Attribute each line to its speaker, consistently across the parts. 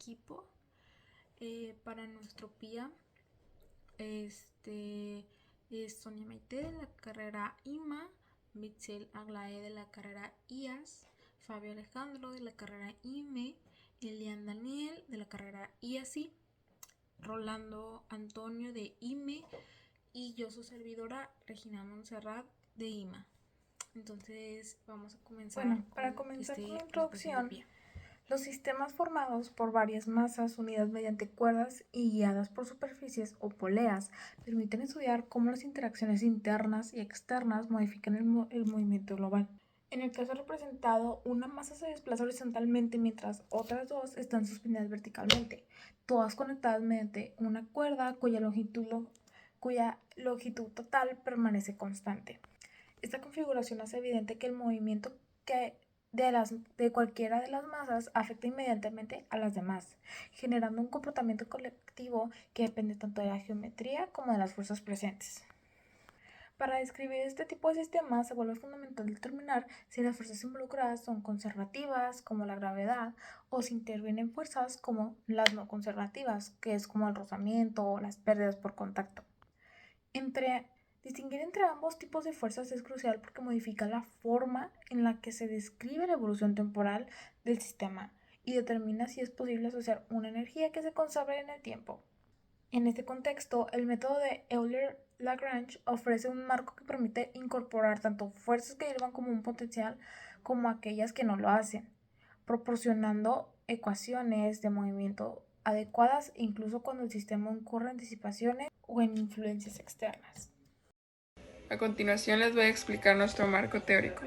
Speaker 1: equipo para nuestro PIA. Es Sonia Maite de la carrera IMA, Mitchell Aglaé de la carrera IAS, Fabio Alejandro de la carrera IME, Elian Daniel de la carrera IASI, Rolando Antonio de IME y yo su servidora Regina Montserrat de IMA. Entonces vamos a comenzar.
Speaker 2: Bueno, para comenzar con la introducción, los sistemas formados por varias masas unidas mediante cuerdas y guiadas por superficies o poleas permiten estudiar cómo las interacciones internas y externas modifican el movimiento global. En el caso representado, una masa se desplaza horizontalmente mientras otras dos están suspendidas verticalmente, todas conectadas mediante una cuerda cuya longitud total permanece constante. Esta configuración hace evidente que el movimiento de cualquiera de las masas afecta inmediatamente a las demás, generando un comportamiento colectivo que depende tanto de la geometría como de las fuerzas presentes. Para describir este tipo de sistemas se vuelve fundamental determinar si las fuerzas involucradas son conservativas, como la gravedad, o si intervienen fuerzas como las no conservativas, que es como el rozamiento o las pérdidas por contacto. Distinguir entre ambos tipos de fuerzas es crucial porque modifica la forma en la que se describe la evolución temporal del sistema y determina si es posible asociar una energía que se conserve en el tiempo. En este contexto, el método de Euler-Lagrange ofrece un marco que permite incorporar tanto fuerzas que llevan como un potencial como aquellas que no lo hacen, proporcionando ecuaciones de movimiento adecuadas incluso cuando el sistema incurre en disipaciones o en influencias externas.
Speaker 3: A continuación les voy a explicar nuestro marco teórico.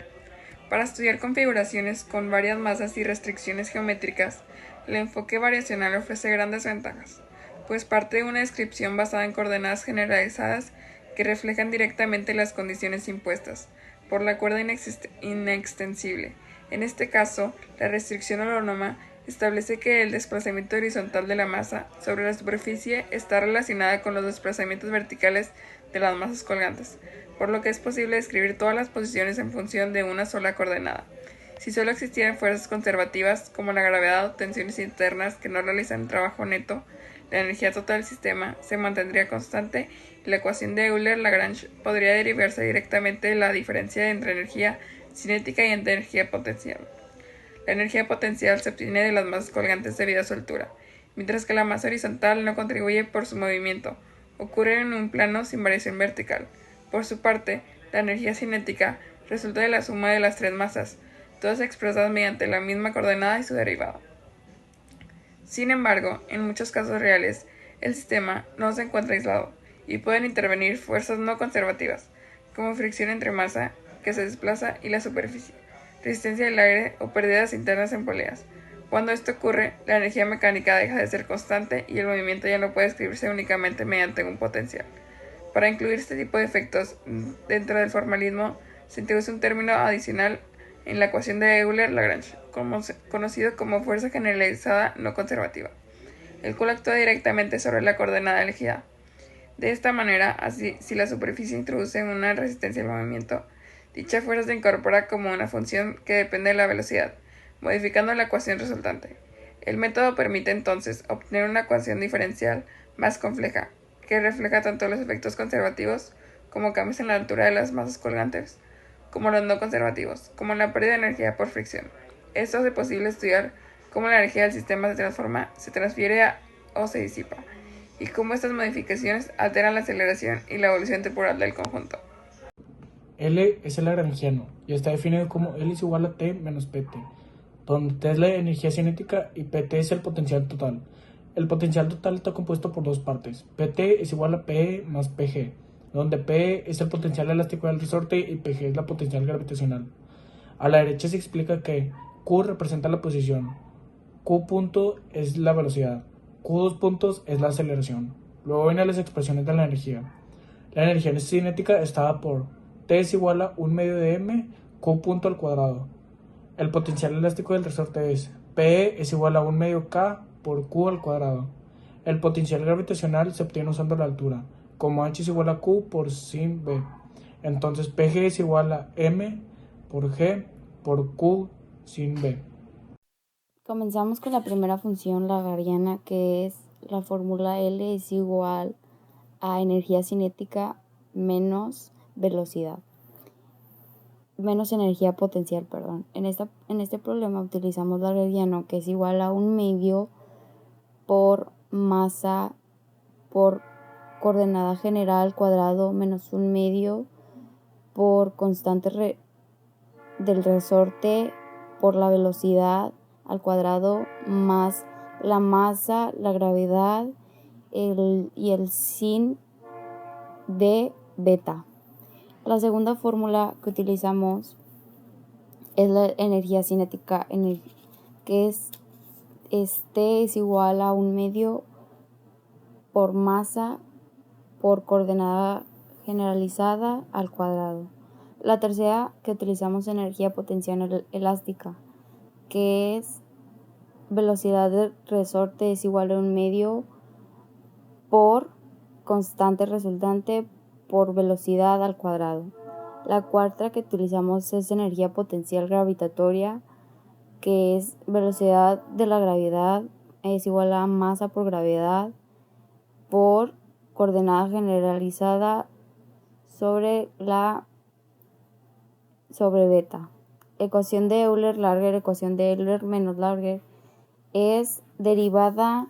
Speaker 3: Para estudiar configuraciones con varias masas y restricciones geométricas, el enfoque variacional ofrece grandes ventajas, pues parte de una descripción basada en coordenadas generalizadas que reflejan directamente las condiciones impuestas por la cuerda inextensible. En este caso, la restricción holónoma establece que el desplazamiento horizontal de la masa sobre la superficie está relacionada con los desplazamientos verticales de las masas colgantes, por lo que es posible describir todas las posiciones en función de una sola coordenada. Si solo existieran fuerzas conservativas como la gravedad o tensiones internas que no realizan un trabajo neto, la energía total del sistema se mantendría constante y la ecuación de Euler-Lagrange podría derivarse directamente de la diferencia entre energía cinética y energía potencial. La energía potencial se obtiene de las masas colgantes debido a su altura, mientras que la masa horizontal no contribuye por su movimiento, ocurre en un plano sin variación vertical. Por su parte, la energía cinética resulta de la suma de las tres masas, todas expresadas mediante la misma coordenada y su derivado. Sin embargo, en muchos casos reales, el sistema no se encuentra aislado y pueden intervenir fuerzas no conservativas, como fricción entre masa que se desplaza y la superficie, resistencia del aire o pérdidas internas en poleas. Cuando esto ocurre, la energía mecánica deja de ser constante y el movimiento ya no puede escribirse únicamente mediante un potencial. Para incluir este tipo de efectos dentro del formalismo, se introduce un término adicional en la ecuación de Euler-Lagrange, conocido como fuerza generalizada no conservativa, el cual actúa directamente sobre la coordenada elegida. De esta manera, así, si la superficie introduce una resistencia al movimiento, dicha fuerza se incorpora como una función que depende de la velocidad, modificando la ecuación resultante. El método permite entonces obtener una ecuación diferencial más compleja, que refleja tanto los efectos conservativos como cambios en la altura de las masas colgantes, como los no conservativos, como la pérdida de energía por fricción. Esto hace posible estudiar cómo la energía del sistema se transforma, se transfiere o se disipa, y cómo estas modificaciones alteran la aceleración y la evolución temporal del conjunto.
Speaker 4: L es el lagrangiano y está definido como L es igual a T menos PT, donde T es la energía cinética y PT es el potencial total. El potencial total está compuesto por dos partes. PT es igual a PE más PG, donde PE es el potencial elástico del resorte y PG es la potencial gravitacional. A la derecha se explica que Q representa la posición, Q punto es la velocidad, Q2 puntos es la aceleración. Luego vienen las expresiones de la energía. La energía cinética está dada por T es igual a 1 medio de M, Q punto al cuadrado. El potencial elástico del resorte es PE es igual a 1 medio K por Q al cuadrado. El potencial gravitacional se obtiene usando la altura, como H es igual a Q por sin B. Entonces PG es igual a M por G por Q sin B.
Speaker 5: Comenzamos con la primera función lagrangiana, que es la fórmula L es igual a energía cinética menos velocidad, menos energía potencial, perdón. En este problema utilizamos lagrangiano, que es igual a 1/2 por masa por coordenada general al cuadrado menos 1/2 por constante del resorte por la velocidad al cuadrado más la masa, la gravedad y el sin de beta. La segunda fórmula que utilizamos es la energía cinética, que es igual a 1/2 por masa por coordenada generalizada al cuadrado. La tercera que utilizamos es energía potencial elástica, que es velocidad de resorte es igual a 1/2 por constante resultante por velocidad al cuadrado. La cuarta que utilizamos es energía potencial gravitatoria, que es velocidad de la gravedad es igual a masa por gravedad por coordenada generalizada sobre beta. Ecuación de Euler-Larger, ecuación de Euler menos Larger es derivada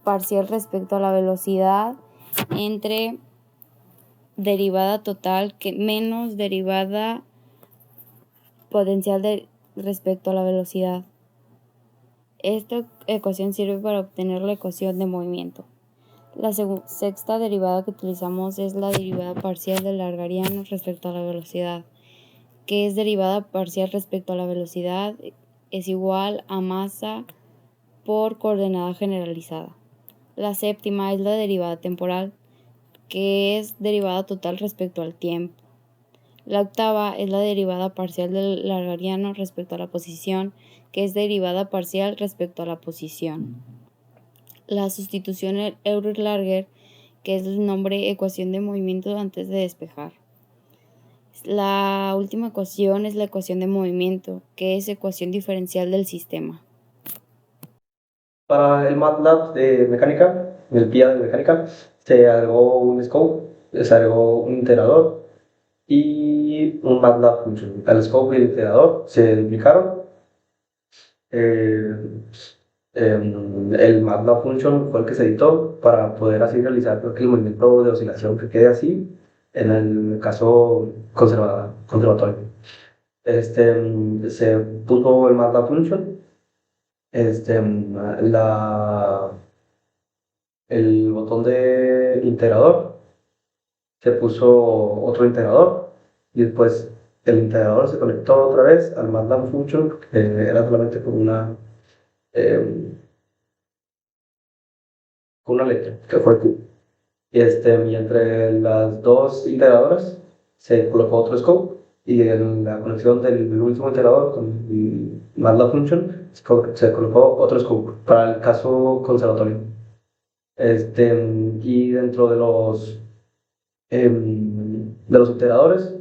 Speaker 5: parcial respecto a la velocidad entre derivada total menos derivada potencial respecto a la velocidad. Esta ecuación sirve para obtener la ecuación de movimiento. La sexta derivada que utilizamos es la derivada parcial del lagrangiano respecto a la velocidad, que es derivada parcial respecto a la velocidad es igual a masa por coordenada generalizada. La séptima es la derivada temporal, que es derivada total respecto al tiempo. La octava es la derivada parcial del lagrangiano respecto a la posición, que es derivada parcial respecto a la posición. La sustitución Euler-Larger, que es el nombre ecuación de movimiento antes de despejar. La última ecuación es la ecuación de movimiento, que es ecuación diferencial del sistema.
Speaker 6: Para el MATLAB de mecánica, el PIA de mecánica, se agregó un scope, se agregó un integrador y un MATLAB function. El scope y el integrador se duplicaron. El MATLAB function fue el que se editó para poder así realizar el movimiento de oscilación que quede así en el caso conservatorio. Se puso el MATLAB function, el botón de integrador, se puso otro integrador y después el integrador se conectó otra vez al MATLAB function, que era solamente con una letra, que fue Q. Y entre las dos integradoras se colocó otro scope y en la conexión del último integrador con el MATLAB function se colocó otro scope para el caso conservatorio. Y dentro de los integradores,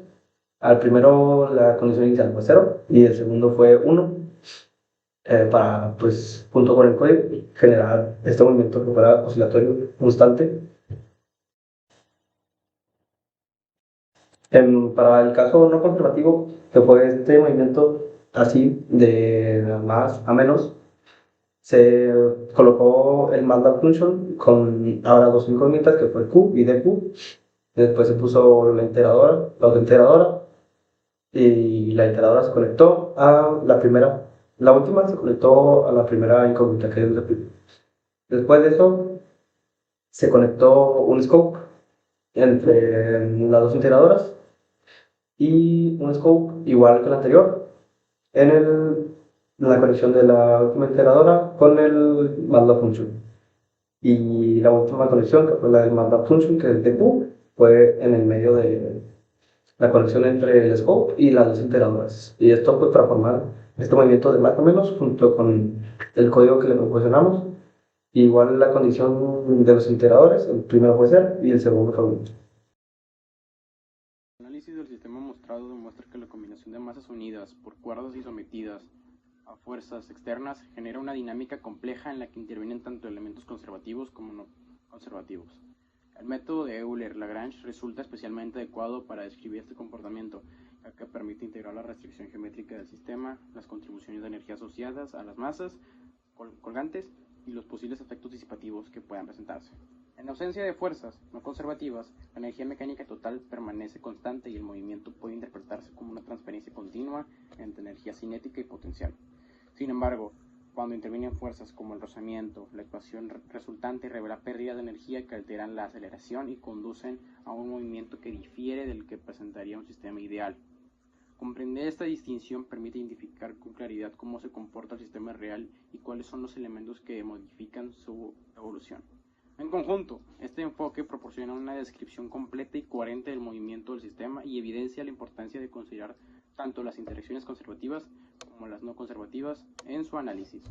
Speaker 6: al primero la condición inicial fue 0 y el segundo fue 1, para, pues, junto con el código, generar este movimiento que fuera oscilatorio constante. Para el caso no conservativo, que fue este movimiento así de más a menos, se colocó el MATLAB function con ahora dos incógnitas, que fue Q y DQ. Después se puso la otra integradora, y la integradora se conectó a la primera. La última se conectó a la primera incógnita, que es DQ. Después de eso, se conectó un scope entre las dos integradoras y un scope igual que el anterior en la conexión de la última integradora con el MATLAB function. Y la última conexión, que fue la del MATLAB function, que es de Q, fue en el medio de la conexión entre el scope y las dos integradoras. Y esto fue para formar este movimiento de más o menos junto con el código que le proporcionamos. Igual la condición de los integradores, el primero fue 0 y el segundo fue 1.
Speaker 7: El análisis del sistema mostrado demuestra que la combinación de masas unidas por cuerdas y sometidas a fuerzas externas genera una dinámica compleja en la que intervienen tanto elementos conservativos como no conservativos. El método de Euler-Lagrange resulta especialmente adecuado para describir este comportamiento, ya que permite integrar la restricción geométrica del sistema, las contribuciones de energía asociadas a las masas colgantes y los posibles efectos disipativos que puedan presentarse. En ausencia de fuerzas no conservativas, la energía mecánica total permanece constante y el movimiento puede interpretarse como una transferencia continua entre energía cinética y potencial. Sin embargo, cuando intervienen fuerzas como el rozamiento, la ecuación resultante revela pérdidas de energía que alteran la aceleración y conducen a un movimiento que difiere del que presentaría un sistema ideal. Comprender esta distinción permite identificar con claridad cómo se comporta el sistema real y cuáles son los elementos que modifican su evolución. En conjunto, este enfoque proporciona una descripción completa y coherente del movimiento del sistema y evidencia la importancia de considerar tanto las interacciones conservativas como las no conservativas en su análisis.